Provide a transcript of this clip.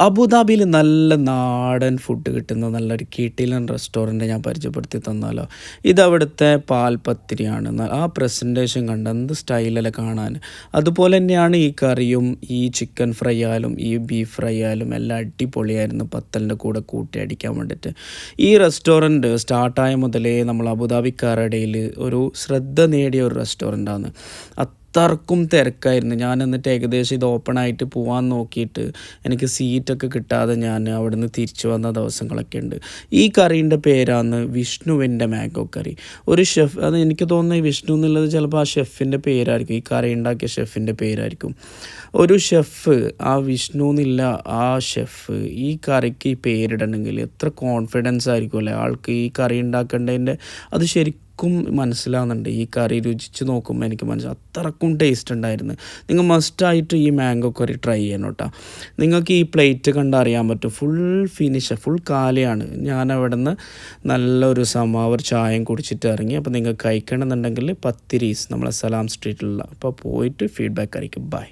അബുദാബിയിൽ നല്ല നാടൻ ഫുഡ് കിട്ടുന്ന നല്ലൊരു കിടിലൻ റെസ്റ്റോറൻറ്റ് ഞാൻ പരിചയപ്പെടുത്തി തന്നാലോ. ഇതവിടുത്തെ പാൽപത്തിരിയാണ്. ആ പ്രസൻറ്റേഷൻ കണ്ട എന്ത് സ്റ്റൈലല്ലേ കാണാൻ. അതുപോലെ തന്നെയാണ് ഈ കറിയും, ഈ ചിക്കൻ ഫ്രൈ ആയാലും ഈ ബീഫ് ഫ്രൈ ആയാലും എല്ലാം അടിപൊളിയായിരുന്നു പത്തലിൻ്റെ കൂടെ കൂട്ടി അടിക്കാൻ വേണ്ടിയിട്ട്. ഈ റെസ്റ്റോറൻറ്റ് സ്റ്റാർട്ടായ മുതലേ നമ്മൾ അബുദാബിക്കാരുടെ ഒരു ശ്രദ്ധ നേടിയ ഒരു റെസ്റ്റോറൻറ്റാണ്. അത്രക്കും തിരക്കായിരുന്നു. ഞാൻ എന്നിട്ട് ഏകദേശം ഇത് ഓപ്പണായിട്ട് പോകാൻ നോക്കിയിട്ട് എനിക്ക് സീറ്റൊക്കെ കിട്ടാതെ ഞാൻ അവിടുന്ന് തിരിച്ചു വന്ന ദിവസങ്ങളൊക്കെ ഉണ്ട്. ഈ കറീൻ്റെ പേരാണ് വിഷ്ണുവിൻ്റെ മാംഗോ കറി. ഒരു ഷെഫ്, അത് എനിക്ക് തോന്നുന്നത് വിഷ്ണു എന്നുള്ളത് ചിലപ്പോൾ ആ ഷെഫിൻ്റെ പേരായിരിക്കും, ഈ കറി ഉണ്ടാക്കിയ ഷെഫിൻ്റെ പേരായിരിക്കും. ഒരു ഷെഫ്, ആ വിഷ്ണു എന്നില്ല ആ ഷെഫ് ഈ കറിക്ക് ഈ പേരിടണമെങ്കിൽ എത്ര കോൺഫിഡൻസ് ആയിരിക്കും അല്ലേ ആൾക്ക് ഈ കറി ഉണ്ടാക്കേണ്ടതിൻ്റെ. അത് ശരിക്കും മനസ്സിലാവുന്നുണ്ട്. ഈ കറി രുചിച്ച് നോക്കുമ്പോൾ എനിക്ക് അത്രക്കും ടേസ്റ്റ് ഉണ്ടായിരുന്നു. നിങ്ങൾ മസ്റ്റായിട്ട് ഈ മാംഗോ കറി ട്രൈ ചെയ്യണം കേട്ടോ. നിങ്ങൾക്ക് ഈ പ്ലേറ്റ് കണ്ടറിയാൻ പറ്റും, ഫുൾ ഫിനിഷ്, ഫുൾ കാലിയാണ്. ഞാൻ അവിടെ നിന്ന് നല്ലൊരു സമാവർ ചായയും കുടിച്ചിട്ട് ഇറങ്ങി. അപ്പോൾ നിങ്ങൾക്ക് കഴിക്കണമെന്നുണ്ടെങ്കിൽ പത്തിരീസ് നമ്മളെ സലാം സ്ട്രീറ്റിലുള്ള, അപ്പോൾ പോയിട്ട് ഫീഡ്ബാക്ക് അറിയിക്കും. ബൈ.